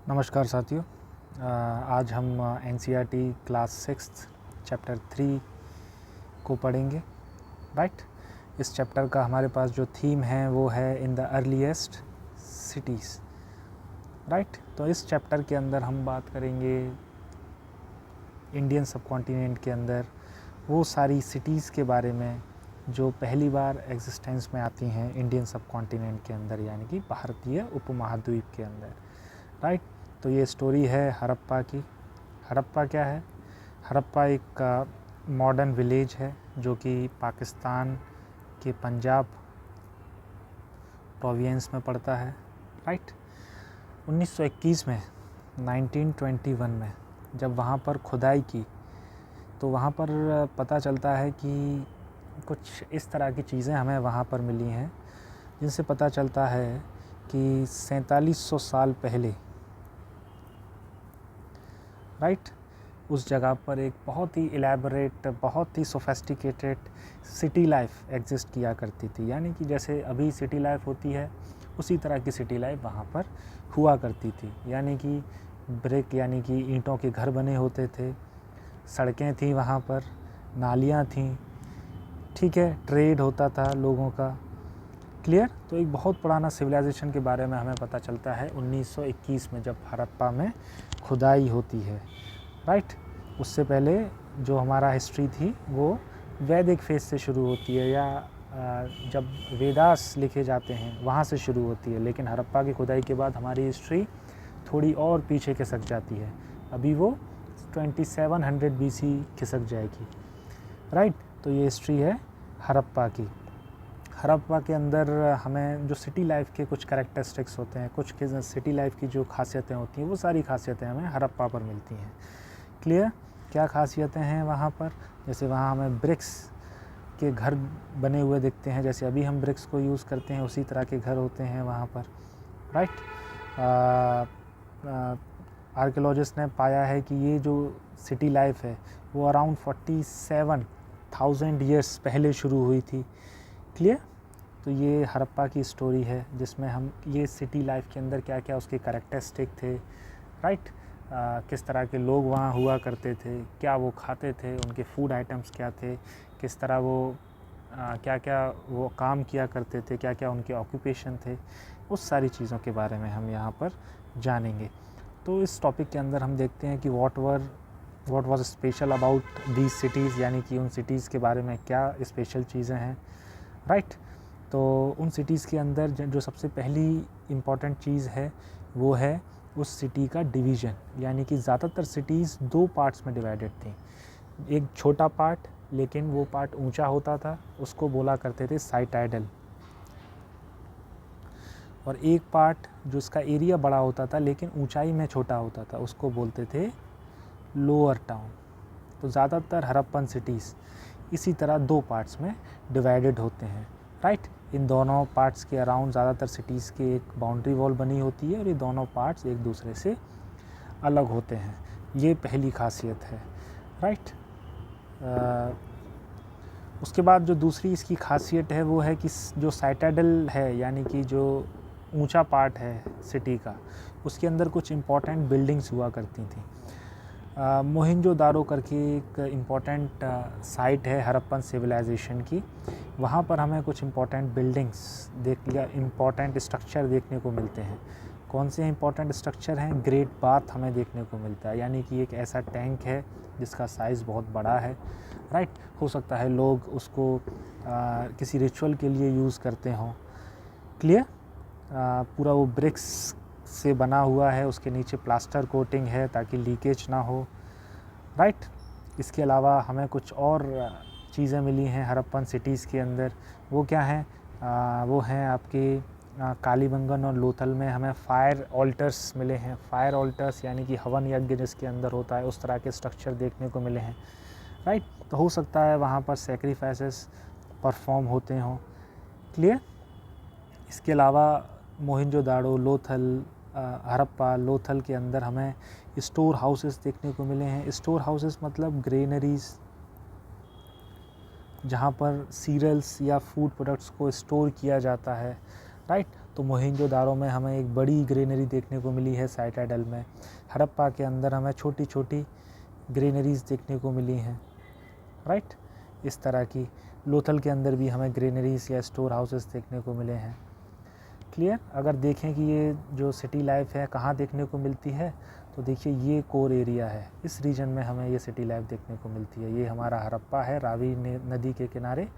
नमस्कार साथियों। आज हम एनसीईआरटी क्लास 6 चैप्टर 3 को पढ़ेंगे। राइट। इस चैप्टर का हमारे पास जो थीम है वो है in the earliest cities. Right. तो इस चैप्टर के अंदर हम बात करेंगे इंडियन सब कॉन्टिनेंट के अंदर वो सारी सिटीज़ के बारे में जो पहली बार एग्जिस्टेंस में आती हैं इंडियन सब कॉन्टिनेंट के अंदर, यानी कि भारतीय उपमहाद्वीप के अंदर। राइट। तो ये स्टोरी है हड़प्पा की। हड़प्पा क्या है? हड़प्पा एक मॉडर्न विलेज है जो कि पाकिस्तान के पंजाब प्रोविंस में पड़ता है। राइट। 1921 में 1921 में जब वहाँ पर खुदाई की तो वहाँ पर पता चलता है कि कुछ इस तरह की चीज़ें हमें वहाँ पर मिली हैं जिनसे पता चलता है कि 4700 साल पहले राइट उस जगह पर एक बहुत ही इलेबोरेट, बहुत ही सोफेस्टिकेटेड सिटी लाइफ एग्जिस्ट किया करती थी। यानी कि जैसे अभी सिटी लाइफ होती है उसी तरह की सिटी लाइफ वहाँ पर हुआ करती थी। यानी कि ब्रिक यानी कि ईंटों के घर बने होते थे, सड़कें थी वहाँ पर, नालियाँ थीं, ठीक है, ट्रेड होता था लोगों का। क्लियर? तो एक बहुत पुराना सिविलाइजेशन के बारे में हमें पता चलता है 1921 में जब हड़प्पा में खुदाई होती है। राइट। उससे पहले जो हमारा हिस्ट्री थी वो वैदिक फेज से शुरू होती है, या जब वेदास लिखे जाते हैं वहाँ से शुरू होती है। लेकिन हड़प्पा की खुदाई के बाद हमारी हिस्ट्री थोड़ी और पीछे खिसक जाती है। अभी वो 2700 BC खिसक जाएगी। राइट। तो ये हिस्ट्री है हड़प्पा की। हड़प्पा के अंदर हमें जो सिटी लाइफ के कुछ कैरेक्टरिस्टिक्स होते हैं, कुछ सिटी लाइफ की जो खासियतें होती हैं, वो सारी खासियतें हमें हड़प्पा पर मिलती हैं। क्लियर? क्या खासियतें हैं वहाँ पर? जैसे वहाँ हमें ब्रिक्स के घर बने हुए दिखते हैं, जैसे अभी हम ब्रिक्स को यूज़ करते हैं उसी तरह के घर होते हैं वहाँ पर। राइट। आर्कियोलॉजिस्ट ने पाया है कि ये जो सिटी लाइफ है वो अराउंड 47,000 ईयर्स पहले शुरू हुई थी। क्लियर? तो ये हड़प्पा की स्टोरी है जिसमें हम ये सिटी लाइफ के अंदर क्या क्या उसके कैरेक्टरिस्टिक थे। राइट। किस तरह के लोग वहाँ हुआ करते थे, क्या वो खाते थे, उनके फूड आइटम्स क्या थे, किस तरह वो क्या क्या वो काम किया करते थे, क्या क्या उनके ऑक्यूपेशन थे, उस सारी चीज़ों के बारे में हम यहाँ पर जानेंगे। तो इस टॉपिक के अंदर हम देखते हैं कि what was special about these cities, यानी कि उन सिटीज़ के बारे में क्या स्पेशल चीज़ें हैं। राइट। तो उन सिटीज़ के अंदर जो सबसे पहली इम्पॉर्टेंट चीज़ है वो है उस सिटी का डिवीज़न। यानी कि ज़्यादातर सिटीज़ 2 पार्ट्स में डिवाइडेड थी। एक छोटा पार्ट, लेकिन वो पार्ट ऊंचा होता था, उसको बोला करते थे साइटाइडल। और एक पार्ट जो इसका एरिया बड़ा होता था लेकिन ऊंचाई में छोटा होता था, उसको बोलते थे लोअर टाउन। तो ज़्यादातर हड़प्पन सिटीज़ इसी तरह 2 पार्ट्स में डिवाइडेड होते हैं। राइट। इन दोनों पार्ट्स के अराउंड ज़्यादातर सिटीज़ की एक बाउंड्री वॉल बनी होती है और ये दोनों पार्ट्स एक दूसरे से अलग होते हैं। ये पहली खासियत है। राइट। उसके बाद जो दूसरी इसकी खासियत है वो है कि जो साइटाडल है, यानी कि जो ऊंचा पार्ट है सिटी का, उसके अंदर कुछ इम्पॉर्टेंट बिल्डिंग्स हुआ करती थी। मोहिंजोदारो करके एक इम्पॉर्टेंट साइट है हड़प्पन सिविलाइजेशन की। वहाँ पर हमें कुछ इम्पॉर्टेंट बिल्डिंग्स इम्पॉर्टेंट स्ट्रक्चर देखने को मिलते हैं। कौन से इम्पॉर्टेंट स्ट्रक्चर हैं? ग्रेट बाथ हमें देखने को मिलता है, यानी कि एक ऐसा टैंक है जिसका साइज़ बहुत बड़ा है। राइट। हो सकता है लोग उसको किसी रिचुअल के लिए यूज़ करते हों। क्लियर? पूरा वो ब्रिक्स से बना हुआ है, उसके नीचे प्लास्टर कोटिंग है ताकि लीकेज ना हो। राइट। इसके अलावा हमें कुछ और चीज़ें मिली हैं हड़प्पन सिटीज़ के अंदर। वो क्या हैं? वो हैं आपके कालीबंगन और लोथल में हमें फायर ऑल्टर्स मिले हैं। फायर ऑल्टर्स यानी कि हवन यज्ञ जिसके अंदर होता है, उस तरह के स्ट्रक्चर देखने को मिले हैं। राइट। तो हो सकता है वहाँ पर सेक्रीफाइसेस परफॉर्म होते हों। क्लियर? इसके अलावा मोहिंजोदाड़ो, लोथल, हड़प्पा, लोथल के अंदर हमें स्टोर हाउसेस देखने को मिले हैं। स्टोर हाउसेस मतलब ग्रेनरीज, जहाँ पर सीरियल्स या फूड प्रोडक्ट्स को स्टोर किया जाता है। राइट। तो मोहनजोदाड़ो में हमें एक बड़ी ग्रीनरी देखने को मिली है साइटाडल में। हड़प्पा के अंदर हमें छोटी छोटी ग्रीनरीज देखने को मिली हैं, राइट। इस तरह की लोथल के अंदर भी हमें ग्रीनरीज या स्टोर हाउसेस देखने को मिले हैं। क्लियर। अगर देखें कि ये जो सिटी लाइफ है कहाँ देखने को मिलती है, तो देखिए ये कोर एरिया है, इस रीजन में हमें ये सिटी लाइफ देखने को मिलती है। ये हमारा हड़प्पा है रावी नदी के किनारे,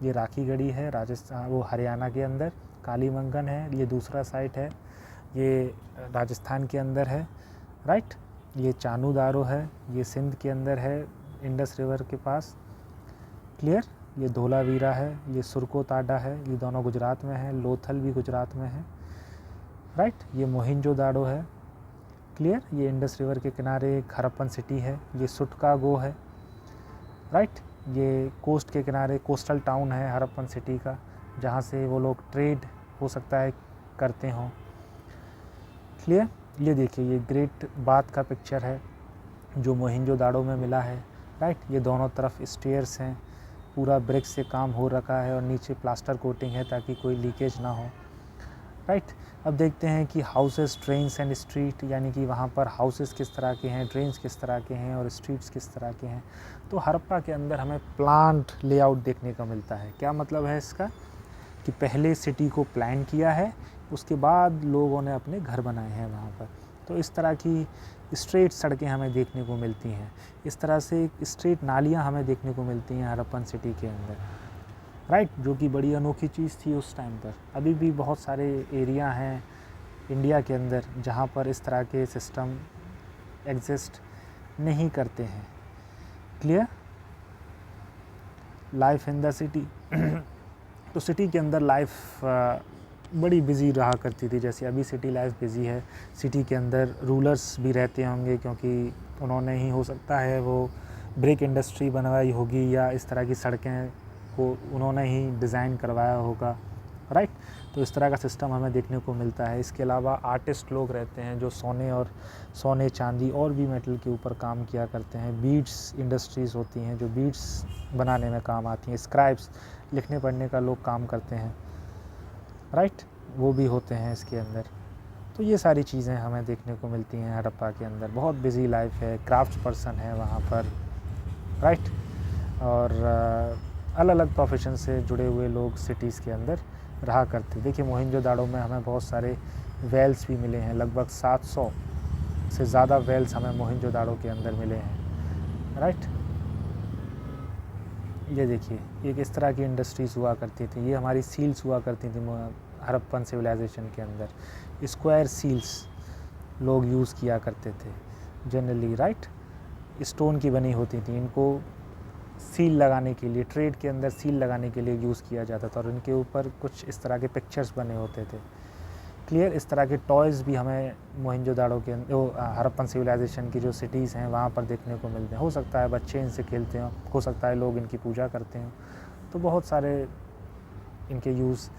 ये राखीगढ़ी है राजस्थान वो हरियाणा के अंदर, कालीमंगन है ये दूसरा साइट है, ये राजस्थान के अंदर है, राइट। ये चानूदारो है, ये सिंध के अंदर है इंडस रिवर के पास। क्लियर। ये धोलावीरा है, ये सुरकोताडा है, ये दोनों गुजरात में है, लोथल भी गुजरात में है, राइट। ये मोहनजोदाड़ो है। क्लियर। ये इंडस रिवर के किनारे एक हड़प्पन सिटी है, ये सुटकागो है, राइट। ये कोस्ट के किनारे कोस्टल टाउन है हड़प्पन सिटी का, जहाँ से वो लोग ट्रेड हो सकता है करते हों। क्लियर। ये देखिए ये ग्रेट बाथ का पिक्चर है जो मोहनजोदाड़ो में मिला है, राइट। ये दोनों तरफ स्टेयर्स हैं, पूरा ब्रिक से काम हो रखा है और नीचे प्लास्टर कोटिंग है ताकि कोई लीकेज ना हो, राइट। अब देखते हैं कि हाउसेस, ट्रेन्स एंड स्ट्रीट, यानी कि वहाँ पर हाउसेस किस तरह के हैं, ट्रेन्स किस तरह के हैं और स्ट्रीट्स किस तरह के हैं। तो हड़प्पा के अंदर हमें प्लान्ड लेआउट देखने को मिलता है। क्या मतलब है इसका, कि पहले सिटी को प्लान किया है, उसके बाद लोगों ने अपने घर बनाए हैं वहाँ पर। तो इस तरह की स्ट्रेट सड़कें हमें देखने को मिलती हैं, इस तरह से स्ट्रेट नालियाँ हमें देखने को मिलती हैं हड़प्पन सिटी के अंदर, राइट। जो कि बड़ी अनोखी चीज़ थी उस टाइम पर। अभी भी बहुत सारे एरिया हैं इंडिया के अंदर जहाँ पर इस तरह के सिस्टम एग्जिस्ट नहीं करते हैं। Clear. Life in the city तो सिटी के अंदर लाइफ बड़ी बिज़ी रहा करती थी। जैसे अभी सिटी लाइफ बिज़ी है, सिटी के अंदर रूलर्स भी रहते होंगे क्योंकि उन्होंने ही हो सकता है वो ब्रिक इंडस्ट्री बनवाई होगी या इस तरह की सड़कें को उन्होंने ही डिज़ाइन करवाया होगा, राइट। तो इस तरह का सिस्टम हमें देखने को मिलता है। इसके अलावा आर्टिस्ट लोग रहते हैं जो सोने चांदी और भी मेटल के ऊपर काम किया करते हैं। बीड्स इंडस्ट्रीज़ होती हैं जो बीड्स बनाने में काम आती हैं। स्क्राइब्स, लिखने पढ़ने का लोग काम करते हैं, राइट, वो भी होते हैं इसके अंदर। तो ये सारी चीज़ें हमें देखने को मिलती हैं हड़प्पा के अंदर। बहुत बिज़ी लाइफ है, क्राफ्ट पर्सन है वहाँ पर, राइट। और अलग अलग प्रोफेशन से जुड़े हुए लोग सिटीज़ के अंदर रहा करते। देखिए मोहनजोदाड़ो में हमें बहुत सारे वेल्स भी मिले हैं, लगभग 700 से ज़्यादा वेल्स हमें मोहनजोदाड़ो के अंदर मिले हैं, राइट। ये देखिए एक इस तरह की इंडस्ट्रीज़ हुआ करती थी, ये हमारी सील्स हुआ करती थी हड़प्पन सिविलाइजेशन के अंदर। स्क्वायर सील्स लोग यूज़ किया करते थे जनरली, राइट। स्टोन की बनी होती थी, इनको सील लगाने के लिए, ट्रेड के अंदर सील लगाने के लिए यूज़ किया जाता था और इनके ऊपर कुछ इस तरह के पिक्चर्स बने होते थे। क्लियर। इस तरह के टॉयज़ भी हमें मोहनजोदाड़ो के हड़प्पन सिविलाइजेशन की जो सिटीज़ हैं वहाँ पर देखने को मिलते हैं। हो सकता है बच्चे इनसे खेलते हों, हो सकता है लोग इनकी पूजा करते हों, तो बहुत सारे इनके यूज़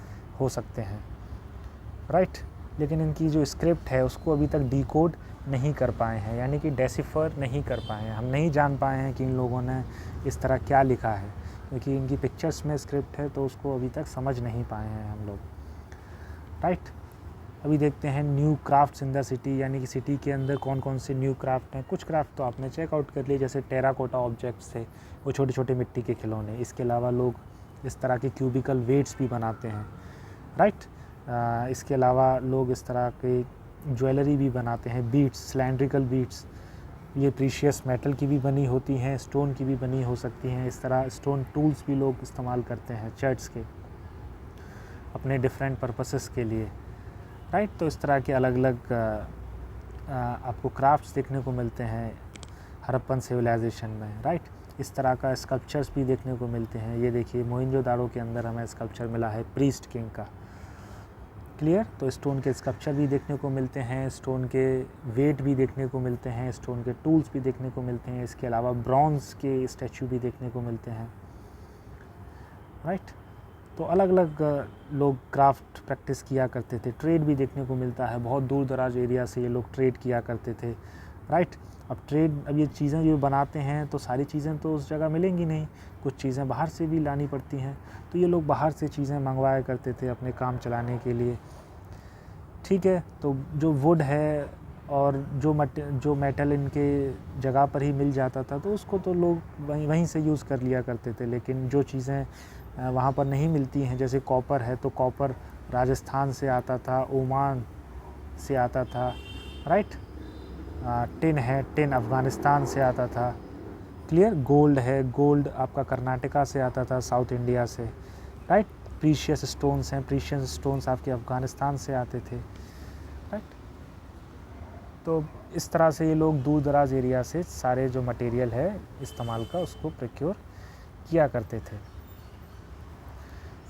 हो सकते हैं, राइट। लेकिन इनकी जो स्क्रिप्ट है उसको अभी तक डिकोड नहीं कर पाए हैं, यानी कि डेसिफर नहीं कर पाए हैं। हम नहीं जान पाए हैं कि इन लोगों ने इस तरह क्या लिखा है, क्योंकि इनकी पिक्चर्स में स्क्रिप्ट है तो उसको अभी तक समझ नहीं पाए हैं हम लोग, राइट। अभी देखते हैं new crafts in the city, यानी कि सिटी के अंदर कौन कौन से न्यू क्राफ्ट हैं। कुछ क्राफ्ट तो आपने चेकआउट कर लिए, जैसे टेराकोटा ऑब्जेक्ट्स थे, वो छोटे छोटे मिट्टी के खिलौने। इसके अलावा लोग इस तरह के क्यूबिकल वेट्स भी बनाते हैं, राइट। इसके अलावा लोग इस तरह के ज्वेलरी भी बनाते हैं, बीट्स, सिलेंड्रिकल बीट्स, ये प्रीशियस मेटल की भी बनी होती हैं, स्टोन की भी बनी हो सकती हैं। इस तरह स्टोन टूल्स भी लोग इस्तेमाल करते हैं चर्च के अपने डिफरेंट पर्पसेस के लिए, राइट। तो इस तरह के अलग अलग आपको क्राफ्ट्स देखने को मिलते हैं हड़प्पन सिविलाइजेशन में, राइट। इस तरह का स्कल्पचर्स भी देखने को मिलते हैं। ये देखिए मोहनजोदाड़ो के अंदर हमें स्कल्पचर मिला है प्रीस्ट किंग का, क्लियर। तो स्टोन के स्कल्पचर भी देखने को मिलते हैं, स्टोन के वेट भी देखने को मिलते हैं, स्टोन के टूल्स भी देखने को मिलते हैं। इसके अलावा ब्रॉन्ज़ के स्टैचू भी देखने को मिलते हैं, राइट। तो अलग अलग लोग क्राफ्ट प्रैक्टिस किया करते थे। ट्रेड भी देखने को मिलता है, बहुत दूर दराज एरिया से ये लोग ट्रेड किया करते थे, राइट। अब ये चीज़ें जो बनाते हैं तो सारी चीज़ें तो उस जगह मिलेंगी नहीं, कुछ चीज़ें बाहर से भी लानी पड़ती हैं, तो ये लोग बाहर से चीज़ें मंगवाया करते थे अपने काम चलाने के लिए, ठीक है। तो जो वुड है और जो मेटल इनके जगह पर ही मिल जाता था तो उसको तो लोग वहीं से यूज़ कर लिया करते थे। लेकिन जो चीज़ें वहाँ पर नहीं मिलती हैं, जैसे कॉपर है, तो कॉपर राजस्थान से आता था, ओमान से आता था, राइट। टिन है, टिन अफ़गानिस्तान से आता था, क्लियर। गोल्ड है, गोल्ड आपका कर्नाटका से आता था, साउथ इंडिया से, राइट। प्रीशियस स्टोन्स हैं, प्रीशियस स्टोन्स आपके अफ़गानिस्तान से आते थे, राइट। तो इस तरह से ये लोग दूर दराज एरिया से सारे जो मटेरियल है इस्तेमाल का उसको प्रोक्योर किया करते थे।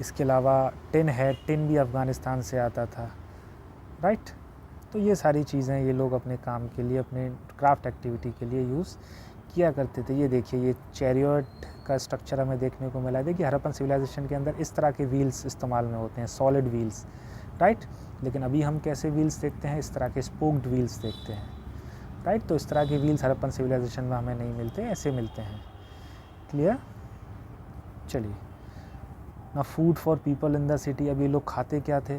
इसके अलावा टिन है, टिन भी अफ़गानिस्तान से आता था, राइट। तो ये सारी चीज़ें ये लोग अपने काम के लिए, अपने क्राफ्ट एक्टिविटी के लिए यूज़ किया करते थे। ये देखिए, ये चैरियट का स्ट्रक्चर हमें देखने को मिला है। देखिए हड़प्पन सिविलाइजेशन के अंदर इस तरह के व्हील्स इस्तेमाल में होते हैं, सॉलिड व्हील्स, राइट। लेकिन अभी हम कैसे व्हील्स देखते हैं, इस तरह के स्पोक्ड व्हील्स देखते हैं, राइट। तो इस तरह के व्हील्स हड़प्पन सिविलाइजेशन में हमें नहीं मिलते, ऐसे मिलते हैं, क्लियर। चलिए ना, food for people in the city. अब ये लोग खाते क्या थे,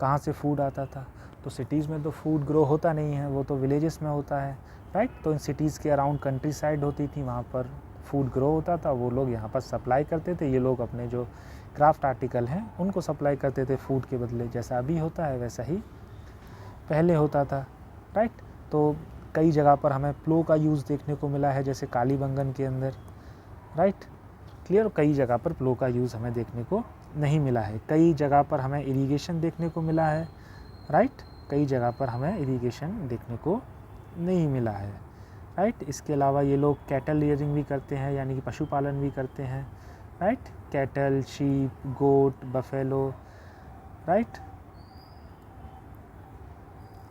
कहाँ से फूड आता था? तो सिटीज़ में तो फूड ग्रो होता नहीं है, वो तो विलेजेस में होता है, राइट। तो इन सिटीज़ के अराउंड कंट्री साइड होती थी, वहाँ पर फूड ग्रो होता था, वो लोग यहाँ पर सप्लाई करते थे। ये लोग अपने जो क्राफ्ट आर्टिकल हैं उनको सप्लाई करते थे फूड के बदले। जैसा अभी होता है वैसा ही पहले होता था, राइट। तो कई जगह पर हमें प्लो का यूज़ देखने को मिला है, जैसे कालीबंगन के अंदर, राइट, क्लियर। कई जगह पर प्लो का यूज़ हमें देखने को नहीं मिला है। कई जगह पर हमें इरिगेशन देखने को मिला है, राइट। कई जगह पर हमें इरिगेशन देखने को नहीं मिला है, राइट। इसके अलावा ये लोग कैटल रियरिंग भी करते हैं, यानी कि पशुपालन भी करते हैं, राइट। कैटल, शीप, गोट, बफेलो, राइट।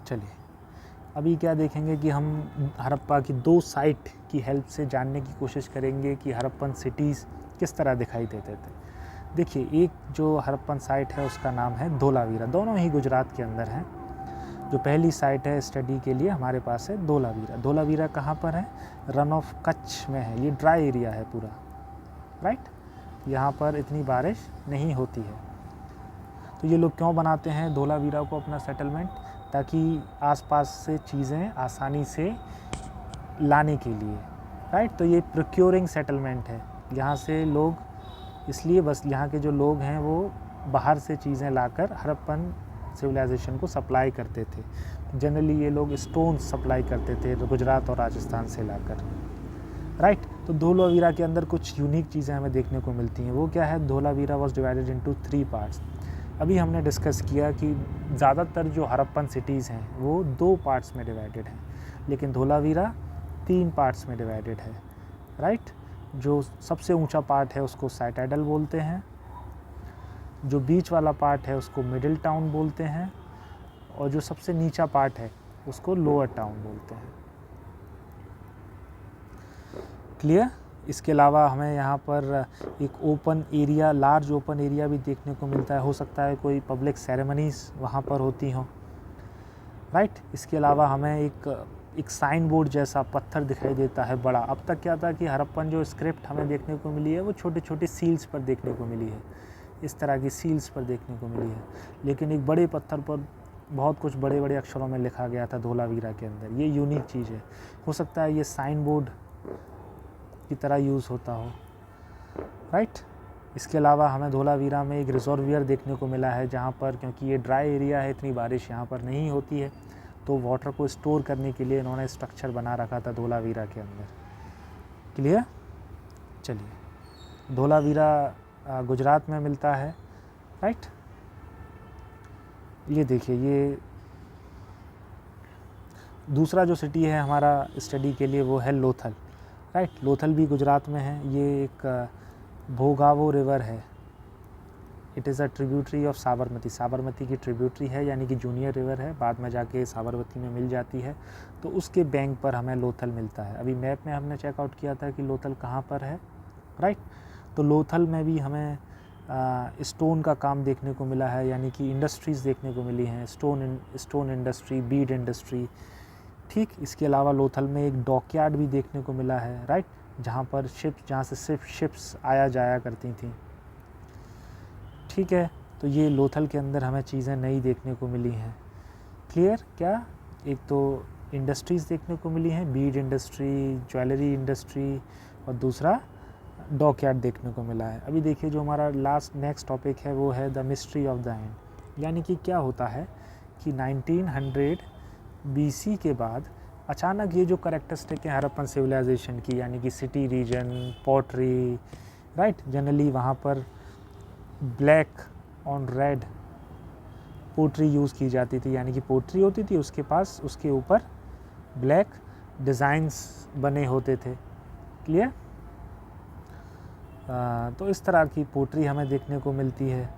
चलिए अभी क्या देखेंगे कि हम हड़प्पा की 2 साइट की हेल्प से जानने की कोशिश करेंगे कि हड़प्पन सिटीज़ किस तरह दिखाई देते थे। देखिए, एक जो हड़प्पन साइट है उसका नाम है धोलावीरा, दोनों ही गुजरात के अंदर हैं। जो पहली साइट है स्टडी के लिए हमारे पास है धोलावीरा। धोलावीरा कहाँ पर है? रन ऑफ कच्छ में है। ये ड्राई एरिया है पूरा, राइट। यहाँ पर इतनी बारिश नहीं होती है। तो ये लोग क्यों बनाते हैं धोलावीरा को अपना सेटलमेंट? ताकि आसपास से चीज़ें आसानी से लाने के लिए, राइट। तो ये प्रोक्योरिंग सेटलमेंट है। यहाँ से लोग, इसलिए बस यहाँ के जो लोग हैं वो बाहर से चीज़ें लाकर हड़प्पन सिविलाइजेशन को सप्लाई करते थे। जनरली ये लोग स्टोन सप्लाई करते थे गुजरात और राजस्थान से लाकर, राइट। तो धोलावीरा के अंदर कुछ यूनिक चीज़ें हमें देखने को मिलती हैं। वो क्या है? Dholavira was divided into 3 parts. अभी हमने डिस्कस किया कि ज़्यादातर जो हड़प्पन सिटीज़ हैं वो 2 पार्ट्स में डिवाइडेड हैं, लेकिन धोलावीरा 3 पार्ट्स में डिवाइडेड है, राइट। जो सबसे ऊंचा पार्ट है उसको साइटाडल बोलते हैं, जो बीच वाला पार्ट है उसको मिडिल टाउन बोलते हैं, और जो सबसे नीचा पार्ट है उसको लोअर टाउन बोलते हैं, क्लियर। इसके अलावा हमें यहाँ पर एक open area, large open area भी देखने को मिलता है। हो सकता है कोई पब्लिक सेरेमनीज़ वहाँ पर होती हों, राइट। इसके अलावा हमें एक साइन बोर्ड जैसा पत्थर दिखाई देता है बड़ा। अब तक क्या था कि हड़प्पन जो स्क्रिप्ट हमें देखने को मिली है वो छोटे छोटे सील्स पर देखने को मिली है, इस तरह की सील्स पर देखने को मिली है। लेकिन एक बड़े पत्थर पर बहुत कुछ बड़े बड़े अक्षरों में लिखा गया था धोलावीरा के अंदर। ये यूनिक चीज़ है। हो सकता है ये साइन बोर्ड की तरह यूज़ होता हो, राइट। इसके अलावा हमें धोलावीरा में एक रिजर्वियर देखने को मिला है, जहाँ पर, क्योंकि ये ड्राई एरिया है, इतनी बारिश यहाँ पर नहीं होती है, तो वाटर को स्टोर करने के लिए इन्होंने स्ट्रक्चर बना रखा था धोलावीरा के अंदर, क्लियर। चलिए, धोलावीरा गुजरात में मिलता है, राइट। ये देखिए, ये दूसरा जो सिटी है हमारा स्टडी के लिए वो है लोथल, राइट। लोथल भी गुजरात में है। ये एक भोगावो रिवर है। It is a tributary of Sabarmati. Sabarmati की ट्रिब्यूटरी है, यानी कि जूनियर रिवर है, बाद में जाके साबरमती में मिल जाती है। तो उसके बैंक पर हमें लोथल मिलता है। अभी मैप में हमने चेकआउट किया था कि लोथल कहाँ पर है, राइट। तो लोथल में भी हमें स्टोन का काम देखने को मिला है, यानी कि इंडस्ट्रीज़ देखने को मिली हैं, स्टोन इंडस्ट्री, बीड इंडस्ट्री, ठीक। इसके अलावा लोथल में एक डॉकयार्ड भी देखने को मिला है, राइट, जहाँ से सिर्फ शिप्स आया जाया करती थी, ठीक है। तो ये लोथल के अंदर हमें चीज़ें नई देखने को मिली हैं, क्लियर? क्या एक तो इंडस्ट्रीज़ देखने को मिली हैं, बीड इंडस्ट्री, ज्वेलरी इंडस्ट्री, और दूसरा डॉकयार्ड देखने को मिला है। अभी देखिए जो हमारा नेक्स्ट टॉपिक है वो है the mystery of the end, यानी कि क्या होता है कि 1900 BC के बाद अचानक ये जो करेक्टरिस्टिक है हड़प्पन सिविलाइजेशन की, यानी कि city region, pottery, right, generally वहाँ पर black on red pottery use की जाती थी, यानी कि पोट्री होती थी, उसके पास उसके ऊपर ब्लैक डिज़ाइंस बने होते थे। क्लियर? तो इस तरह की पोट्री हमें देखने को मिलती है,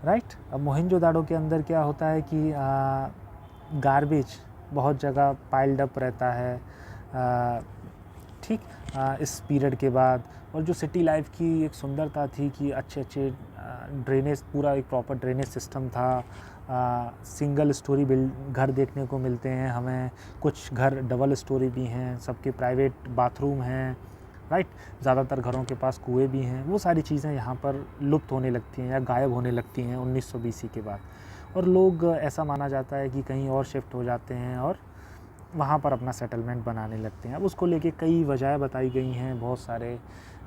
राइट। अब मोहनजोदाड़ो के अंदर क्या होता है कि गार्बेज बहुत जगह पाइल्ड अप रहता है, ठीक, इस पीरियड के बाद। और जो सिटी लाइफ की एक सुंदरता थी कि अच्छे अच्छे ड्रेनेज, पूरा एक प्रॉपर ड्रेनेज सिस्टम था, सिंगल स्टोरी घर देखने को मिलते हैं हमें, कुछ घर डबल स्टोरी भी हैं, सबके प्राइवेट बाथरूम हैं, राइट, ज़्यादातर घरों के पास कुएं भी हैं। वो सारी चीज़ें यहाँ पर लुप्त होने लगती हैं या गायब होने लगती हैं 1900 BC के बाद, और लोग ऐसा माना जाता है कि कहीं और शिफ्ट हो जाते हैं और वहाँ पर अपना सेटलमेंट बनाने लगते हैं। अब उसको लेके कई वजह बताई गई हैं बहुत सारे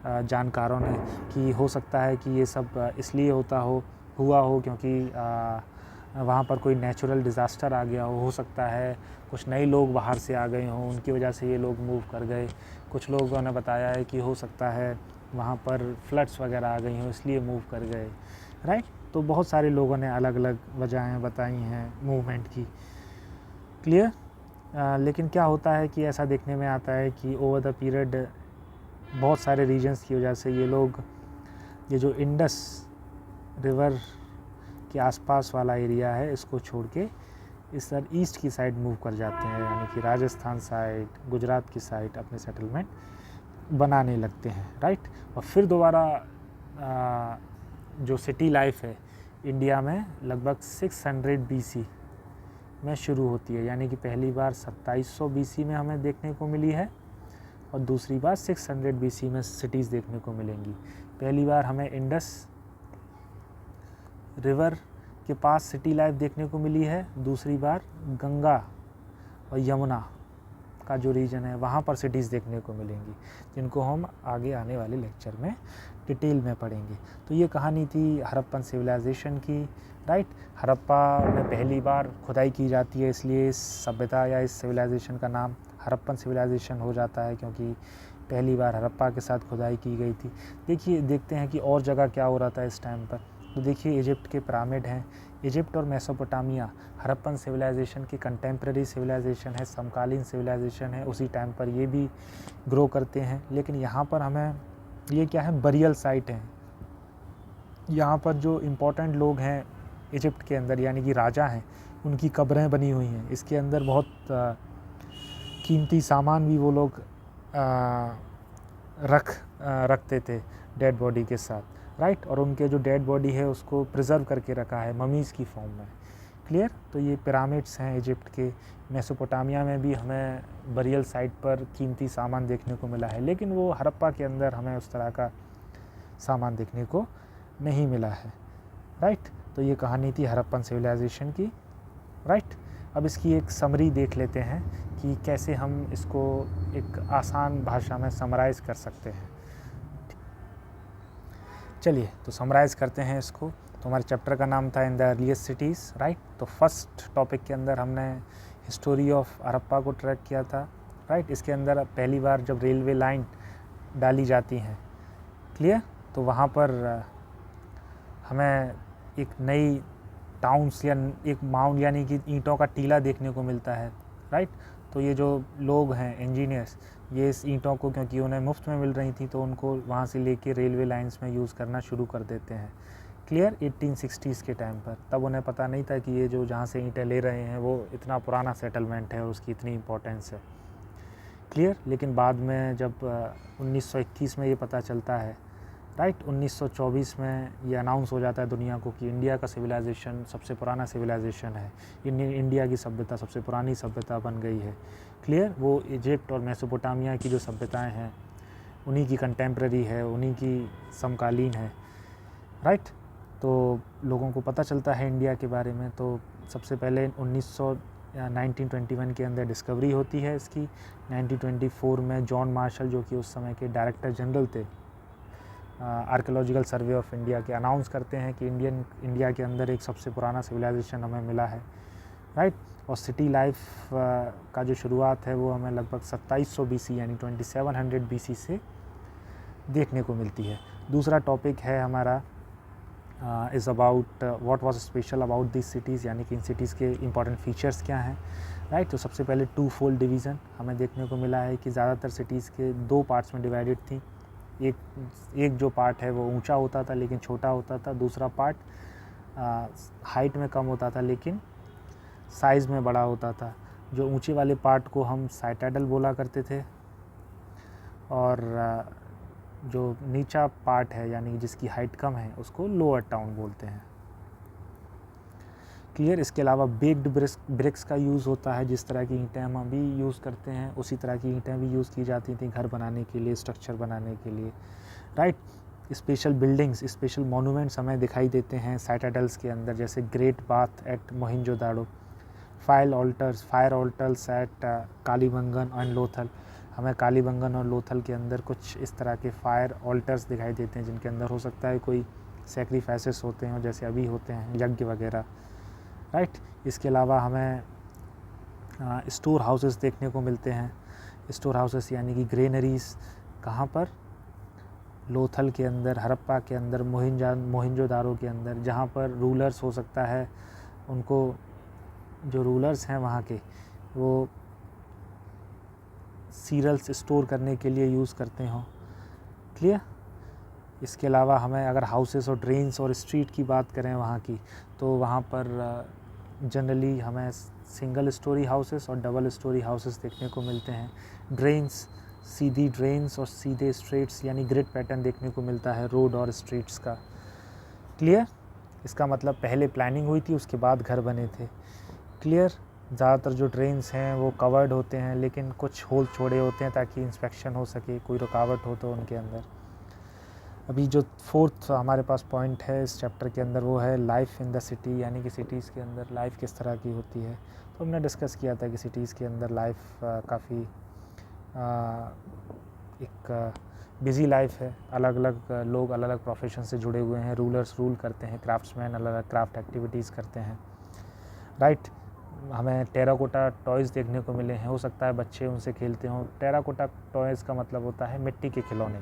जानकारों ने, कि हो सकता है कि ये सब इसलिए हुआ हो क्योंकि वहाँ पर कोई नेचुरल डिज़ास्टर आ गया हो सकता है कुछ नए लोग बाहर से आ गए हों, उनकी वजह से ये लोग मूव कर गए। कुछ लोगों ने बताया है कि हो सकता है वहाँ पर फ्लड्स वगैरह आ गई हों इसलिए मूव कर गए, राइट। तो बहुत सारे लोगों ने अलग अलग वजहें बताई हैं मूवमेंट की। क्लियर? लेकिन क्या होता है कि ऐसा देखने में आता है कि ओवर द पीरियड बहुत सारे रीजन्स की वजह से ये जो इंडस रिवर के आसपास वाला एरिया है इसको छोड़ के इस तरह ईस्ट की साइड मूव कर जाते हैं, यानी कि राजस्थान साइड, गुजरात की साइड अपने सेटलमेंट बनाने लगते हैं, राइट। और फिर दोबारा जो सिटी लाइफ है इंडिया में लगभग 600 BC में शुरू होती है, यानी कि पहली बार 2700 BC में हमें देखने को मिली है और दूसरी बार 600 BC में सिटीज़ देखने को मिलेंगी। पहली बार हमें इंडस रिवर के पास सिटी लाइफ देखने को मिली है, दूसरी बार गंगा और यमुना का जो रीजन है वहाँ पर सिटीज़ देखने को मिलेंगी, जिनको हम आगे आने वाले लेक्चर में डिटेल में पढ़ेंगे। तो ये कहानी थी हड़प्पन सिविलाइजेशन की, राइट। हड़प्पा में पहली बार खुदाई की जाती है, इसलिए इस सभ्यता या इस सिविलाइजेशन का नाम हड़प्पन सिविलाइजेशन हो जाता है, क्योंकि पहली बार हड़प्पा के साथ खुदाई की गई थी। देखते हैं कि और जगह क्या हो रहा था इस टाइम पर। तो देखिए इजिप्ट के पिरामिड हैं। इजिप्ट और मेसोपोटामिया हड़प्पन सिविलाइजेशन की कंटेम्प्रेरी सिविलाइजेशन है, समकालीन सिविलाइजेशन है, उसी टाइम पर ये भी ग्रो करते हैं। लेकिन यहाँ पर हमें ये क्या है, बरियल साइट हैं। यहाँ पर जो इम्पोर्टेंट लोग हैं इजिप्ट के अंदर, यानी कि राजा हैं, उनकी कब्रें बनी हुई हैं। इसके अंदर बहुत कीमती सामान भी वो लोग रखते थे डेड बॉडी के साथ, राइट। और उनके जो डेड बॉडी है उसको प्रिजर्व करके रखा है ममीज़ की फॉर्म में। क्लियर? तो ये पिरामिड्स हैं इजिप्ट के। मेसोपोटामिया में भी हमें बरियल साइट पर कीमती सामान देखने को मिला है, लेकिन वो हड़प्पा के अंदर हमें उस तरह का सामान देखने को नहीं मिला है, राइट। तो ये कहानी थी हड़प्पन सिविलाइजेशन की, राइट। अब इसकी एक समरी देख लेते हैं कि कैसे हम इसको एक आसान भाषा में समराइज़ कर सकते हैं। चलिए तो समराइज़ करते हैं इसको। तो हमारे चैप्टर का नाम था in the earliest cities, right. तो फर्स्ट टॉपिक के अंदर हमने हिस्टोरी ऑफ हड़प्पा को ट्रैक किया था, राइट। इसके अंदर पहली बार जब रेलवे लाइन डाली जाती हैं, क्लियर, तो वहाँ पर हमें एक नई टाउन्स या एक माउंड यानी कि ईंटों का टीला देखने को मिलता है, राइट। तो ये जो लोग हैं इंजीनियर्स, ये इस ईंटों को, क्योंकि उन्हें मुफ्त में मिल रही थी, तो उनको वहाँ से लेके रेलवे लाइंस में यूज़ करना शुरू कर देते हैं। क्लियर? 1860s के टाइम पर। तब उन्हें पता नहीं था कि ये जो जहाँ से ईंटें ले रहे हैं वो इतना पुराना सेटलमेंट है और उसकी इतनी इम्पोर्टेंस है। क्लियर? लेकिन बाद में जब 1921 में ये पता चलता है, राइट, 1924 में ये अनाउंस हो जाता है दुनिया को कि इंडिया का सिविलाइजेशन सबसे पुराना सिविलाइजेशन है, इंडिया की सभ्यता सबसे पुरानी सभ्यता बन गई है। क्लियर? वो इजिप्ट और मेसोपोटामिया की जो सभ्यताएं हैं उन्हीं की कंटेम्प्रेरी है, उन्हीं की समकालीन है, राइट। तो लोगों को पता चलता है इंडिया के बारे में। तो सबसे पहले 1921 के अंदर डिस्कवरी होती है इसकी। 1924 में जॉन मार्शल, जो कि उस समय के डायरेक्टर जनरल थे आर्कियोलॉजिकल सर्वे ऑफ इंडिया के, अनाउंस करते हैं कि इंडिया के अंदर एक सबसे पुराना सिविलाइजेशन हमें मिला है, राइट। और सिटी लाइफ का जो शुरुआत है वो हमें लगभग 2700 BC यानी 2700 BC से देखने को मिलती है। दूसरा टॉपिक है हमारा is about what was special about this cities, यानी कि इन सिटीज़ के इंपॉर्टेंट फीचर्स क्या हैं, राइट। तो सबसे पहले टू फोल्ड डिवीज़न हमें देखने को मिला है कि ज़्यादातर सिटीज़ के दो पार्ट्स में डिवाइडेड थी। एक जो पार्ट है वो ऊंचा होता था लेकिन छोटा होता था, दूसरा पार्ट हाइट में कम होता था लेकिन साइज़ में बड़ा होता था। जो ऊंचे वाले पार्ट को हम साइटाडल बोला करते थे, और जो नीचा पार्ट है यानी जिसकी हाइट कम है उसको लोअर टाउन बोलते हैं। क्लियर। इसके अलावा बेक्ड ब्रिक्स का यूज़ होता है। जिस तरह की ईंटें हम अभी यूज़ करते हैं उसी तरह की ईंटें भी यूज़ की जाती थी घर बनाने के लिए, स्ट्रक्चर बनाने के लिए, right. Special buildings, special monuments हमें दिखाई देते हैं साइटाडल्स के अंदर, जैसे great bath at Mohenjodaro, fire altars at Kalibangan and Lothal. हमें कालीबंगन और लोथल के अंदर कुछ इस तरह के फायर ऑल्टर्स दिखाई देते हैं जिनके अंदर हो सकता है कोई सेक्रीफाइसेस होते हैं जैसे अभी होते हैं यज्ञ वगैरह, राइट। इसके अलावा हमें स्टोर हाउसेस देखने को मिलते हैं। स्टोर हाउसेस यानी कि ग्रेनरीज, कहाँ पर? लोथल के अंदर, हड़प्पा के अंदर, मोहिंजोदारो के अंदर, जहाँ पर रूलर्स हो सकता है उनको, जो रूलर्स हैं वहाँ के, वो सीरियल्स स्टोर करने के लिए यूज़ करते हों। क्लियर। इसके अलावा हमें अगर हाउसेस और ड्रेन्स और स्ट्रीट की बात करें वहाँ की, तो वहाँ पर जनरली हमें सिंगल स्टोरी हाउसेस और डबल स्टोरी हाउसेस देखने को मिलते हैं। ड्रेन्स, सीधी ड्रेन्स और सीधे स्ट्रीट्स यानी ग्रिड पैटर्न देखने को मिलता है रोड और स्ट्रीट्स का। क्लियर। इसका मतलब पहले प्लानिंग हुई थी उसके बाद घर बने थे। क्लियर। ज़्यादातर जो ड्रेन्स हैं वो कवर्ड होते हैं लेकिन कुछ होल छोड़े होते हैं ताकि इंस्पेक्शन हो सके, कोई रुकावट हो तो उनके अंदर। अभी जो फोर्थ हमारे पास पॉइंट है इस चैप्टर के अंदर वो है लाइफ इन द सिटी, यानी कि सिटीज़ के अंदर लाइफ किस तरह की होती है। तो हमने डिस्कस किया था कि सिटीज़ के अंदर लाइफ काफ़ी एक बिज़ी लाइफ है। अलग अलग लोग अलग अलग प्रोफेशन से जुड़े हुए हैं। रूलर्स रूल करते हैं, क्राफ्ट्समैन अलग अलग क्राफ्ट एक्टिविटीज़ करते हैं, राइट। हमें टेराकोटा टॉयज़ देखने को मिले हैं, हो सकता है बच्चे उनसे खेलते हों। टेराकोटा टॉयज़ का मतलब होता है मिट्टी के खिलौने,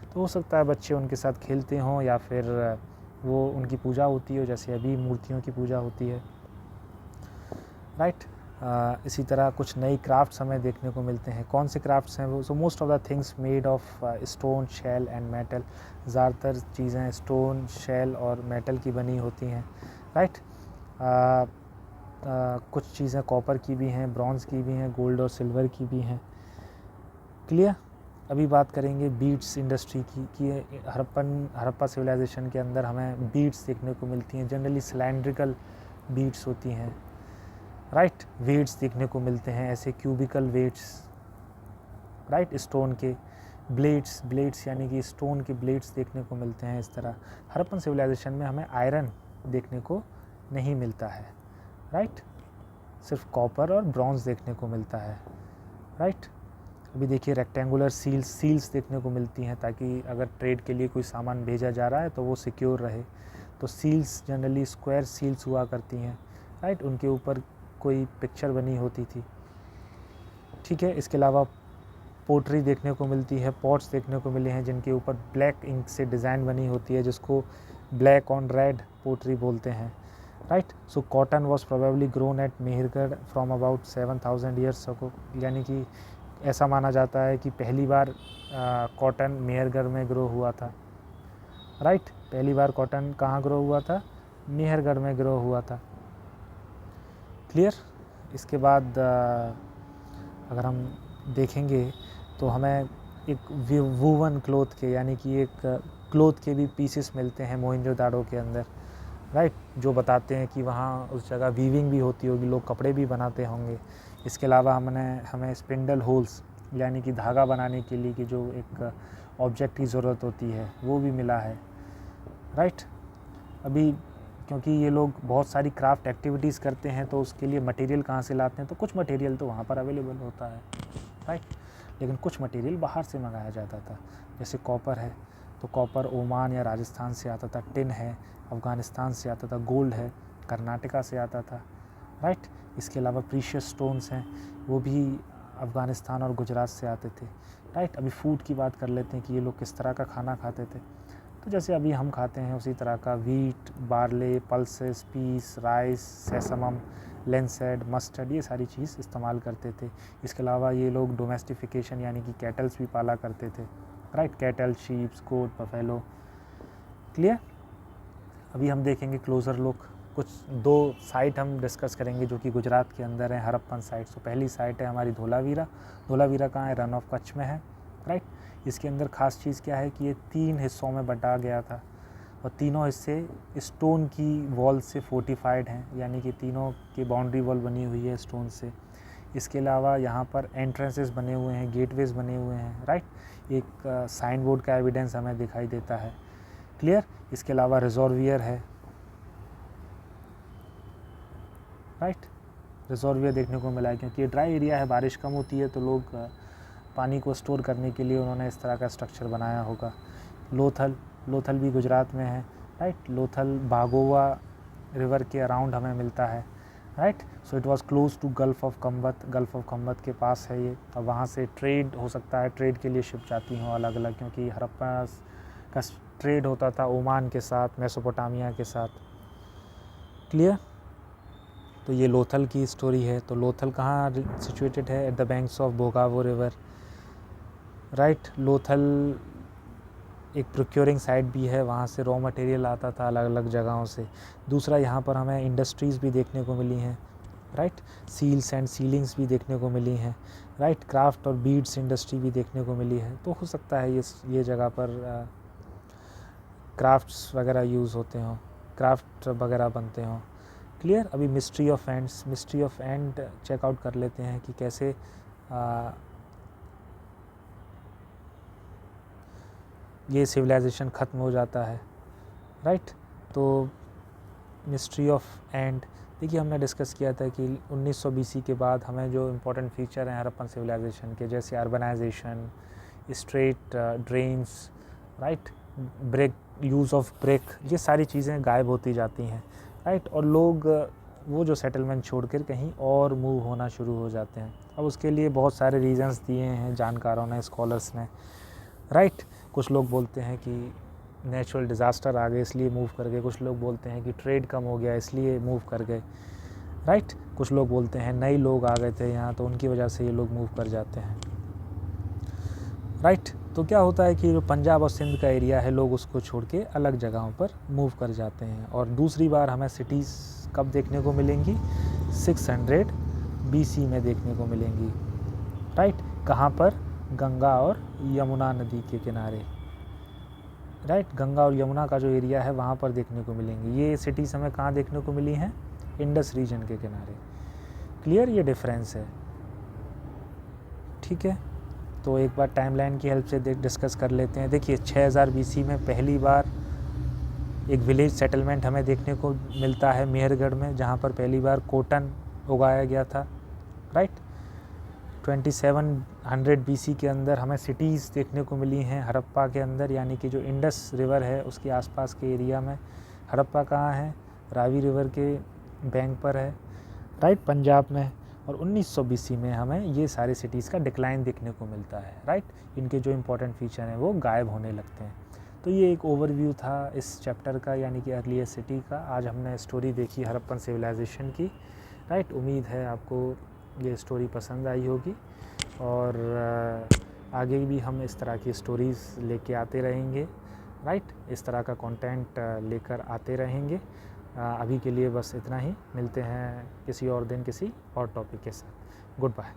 तो हो सकता है बच्चे उनके साथ खेलते हों या फिर वो उनकी पूजा होती हो, जैसे अभी मूर्तियों की पूजा होती है, राइट। इसी तरह कुछ नई क्राफ्ट्स हमें देखने को मिलते हैं। कौन से क्राफ्ट्स हैं वो? So most of the things made of stone, shell and metal. ज़्यादातर चीज़ें स्टोन, शेल और मेटल की बनी होती हैं, राइट। कुछ चीज़ें कॉपर की भी हैं, ब्रॉन्ज़ की भी हैं, गोल्ड और सिल्वर की भी हैं। क्लियर। अभी बात करेंगे बीड्स इंडस्ट्री की हड़प्पा सिविलाइजेशन के अंदर हमें बीड्स देखने को मिलती हैं। जनरली सिलेंड्रिकल बीड्स होती हैं, राइट। वेट्स देखने को मिलते हैं, ऐसे क्यूबिकल वेट्स, राइट। स्टोन के ब्लेड्स यानी कि स्टोन के ब्लेड्स देखने को मिलते हैं। इस तरह हड़प्पन सिविलाइजेशन में हमें आयरन देखने को नहीं मिलता है, राइट। सिर्फ कॉपर और ब्रॉन्ज़ देखने को मिलता है, राइट। अभी देखिए रेक्टेंगुलर सील्स देखने को मिलती हैं ताकि अगर ट्रेड के लिए कोई सामान भेजा जा रहा है तो वो सिक्योर रहे। तो सील्स जनरली स्क्वायर सील्स हुआ करती हैं, राइट। उनके ऊपर कोई पिक्चर बनी होती थी, ठीक है। इसके अलावा पोट्री देखने को मिलती है, पॉट्स देखने को मिले हैं जिनके ऊपर ब्लैक इंक से डिज़ाइन बनी होती है, जिसको ब्लैक ऑन रेड पोट्री बोलते हैं, right. So cotton was probably grown at Mehrgarh from about 7000 years ago, यानी कि ऐसा माना जाता है कि पहली बार कॉटन मेहरगढ़ में ग्रो हुआ था, राइट। पहली बार कॉटन कहाँ ग्रो हुआ था? मेहरगढ़ में ग्रो हुआ था। क्लियर। इसके बाद अगर हम देखेंगे तो हमें एक वूवन क्लोथ के यानी कि एक क्लोथ के भी पीसेस मिलते हैं मोहनजोदाड़ो के अंदर, राइट, जो बताते हैं कि वहाँ उस जगह वीविंग भी होती होगी, लोग कपड़े भी बनाते होंगे। इसके अलावा हमें स्पिंडल होल्स यानी कि धागा बनाने के लिए कि जो एक ऑब्जेक्ट की ज़रूरत होती है वो भी मिला है, राइट। अभी क्योंकि ये लोग बहुत सारी क्राफ्ट एक्टिविटीज़ करते हैं, तो उसके लिए मटेरियल कहाँ से लाते हैं, तो कुछ मटेरियल तो वहाँ पर अवेलेबल होता है, राइट, लेकिन कुछ मटेरियल बाहर से मंगाया जाता था। जैसे कॉपर है, तो कॉपर ओमान या राजस्थान से आता था, टिन है अफ़गानिस्तान से आता था, गोल्ड है कर्नाटका से आता था, राइट। इसके अलावा प्रीशियस स्टोन्स हैं, वो भी अफ़गानिस्तान और गुजरात से आते थे, राइट। अभी फूड की बात कर लेते हैं कि ये लोग किस तरह का खाना खाते थे। तो जैसे अभी हम खाते हैं उसी तरह का wheat, barley, pulses, peas, rice, sesamum, linseed, mustard, ये सारी चीज़ इस्तेमाल करते थे। इसके अलावा ये लोग डोमेस्टिफिकेशन यानी कि कैटल्स भी पाला करते थे, राइट, कैटल, शीप्स, गोट, बफेलो, क्लियर। अभी हम देखेंगे क्लोज़र लुक, कुछ 2 साइट हम डिस्कस करेंगे जो कि गुजरात के अंदर है, हड़प्पन साइट। तो पहली साइट है हमारी धोलावीरा। धोलावीरा कहाँ है, रन ऑफ कच्छ में है, राइट। इसके अंदर ख़ास चीज़ क्या है कि ये 3 हिस्सों में बंटा गया था और तीनों हिस्से स्टोन की वॉल से फोर्टिफाइड हैं, यानी कि तीनों की बाउंड्री वॉल बनी हुई है स्टोन से। इसके अलावा यहाँ पर एंट्रेंसेस बने हुए हैं, गेटवेज बने हुए हैं, राइट। एक साइन बोर्ड का एविडेंस हमें दिखाई देता है, क्लियर। इसके अलावा रिजर्वियर है, राइट, रिजर्वियर देखने को मिला है, क्योंकि ये ड्राई एरिया है, बारिश कम होती है, तो लोग पानी को स्टोर करने के लिए उन्होंने इस तरह का स्ट्रक्चर बनाया होगा। लोथल भी गुजरात में है, राइट। लोथल बागोवा रिवर के अराउंड हमें मिलता है, right. So it was close to gulf of Khambhat के पास है ये, और वहाँ से ट्रेड हो सकता है, ट्रेड के लिए शिप जाती हों अलग अलग, क्योंकि हड़प्पा का ट्रेड होता था ओमान के साथ, मेसोपोटामिया के साथ, क्लियर। तो ये लोथल की स्टोरी है। तो लोथल कहाँ सिचुएटेड है, at the banks of Bhogava river, right. Lothal एक प्रोक्योरिंग साइट भी है, वहाँ से रॉ मटेरियल आता था अलग अलग जगहों से। दूसरा, यहाँ पर हमें इंडस्ट्रीज़ भी देखने को मिली हैं, राइट। सील्स एंड सीलिंग्स भी देखने को मिली हैं, राइट। क्राफ्ट और बीड्स इंडस्ट्री भी देखने को मिली है। तो हो सकता है ये जगह पर क्राफ्ट्स वगैरह यूज़ होते हों, क्राफ्ट वगैरह बनते हों, क्लियर। अभी मिस्ट्री ऑफ एंड चेकआउट कर लेते हैं कि कैसे ये सिविलाइजेशन ख़त्म हो जाता है, राइट। तो मिस्ट्री ऑफ एंड, देखिए हमने डिस्कस किया था कि 1900 BC के बाद हमें जो इम्पोर्टेंट फीचर हैं हड़प्पन सिविलाइजेशन के, जैसे urbanisation, straight drains, right, brick, use of brick, ये सारी चीज़ें गायब होती जाती हैं, राइट। और लोग वो जो सेटलमेंट छोड़कर कहीं और मूव होना शुरू हो जाते हैं। अब उसके लिए बहुत सारे रीज़न्स दिए हैं जानकारों ने, स्कॉलर्स ने, राइट। कुछ लोग बोलते हैं कि नेचुरल डिज़ास्टर आ गए इसलिए मूव कर गए, कुछ लोग बोलते हैं कि ट्रेड कम हो गया इसलिए मूव कर गए, राइट। कुछ लोग बोलते हैं नए लोग आ गए थे यहाँ तो उनकी वजह से ये लोग मूव कर जाते हैं, राइट। तो क्या होता है कि जो पंजाब और सिंध का एरिया है, लोग उसको छोड़ के अलग जगहों पर मूव कर जाते हैं। और दूसरी बार हमें सिटीज़ कब देखने को मिलेंगी, 600 BC में देखने को मिलेंगी, राइट। कहाँ पर, गंगा और यमुना नदी के किनारे, राइट। गंगा और यमुना का जो एरिया है वहाँ पर देखने को मिलेंगी। ये सिटीज़ हमें कहाँ देखने को मिली हैं, इंडस रीजन के किनारे, क्लियर। ये डिफरेंस है, ठीक है। तो एक बार टाइमलाइन की हेल्प से डिस्कस कर लेते हैं। देखिए 6000 BC में पहली बार एक विलेज सेटलमेंट हमें देखने को मिलता है मेहरगढ़ में, जहाँ पर पहली बार कॉटन उगाया गया था, राइट। 2700 BC के अंदर हमें सिटीज़ देखने को मिली हैं हड़प्पा के अंदर, यानी कि जो इंडस रिवर है उसके आसपास के एरिया में। हड़प्पा कहाँ है, रावी रिवर के बैंक पर है, राइट, पंजाब में। और 1900 BC में हमें ये सारे सिटीज़ का डिक्लाइन देखने को मिलता है, राइट। इनके जो इम्पोर्टेंट फीचर हैं वो गायब होने लगते हैं। तो ये एक ओवरव्यू था इस चैप्टर का, यानी कि अर्लियर सिटी का। आज हमने स्टोरी देखी हड़प्पन सिविलाइजेशन की, राइट। उम्मीद है आपको ये स्टोरी पसंद आई होगी और आगे भी हम इस तरह की स्टोरीज़ लेके आते रहेंगे, राइट। इस तरह का कंटेंट लेकर आते रहेंगे। अभी के लिए बस इतना ही, मिलते हैं किसी और दिन किसी और टॉपिक के साथ। Good bye.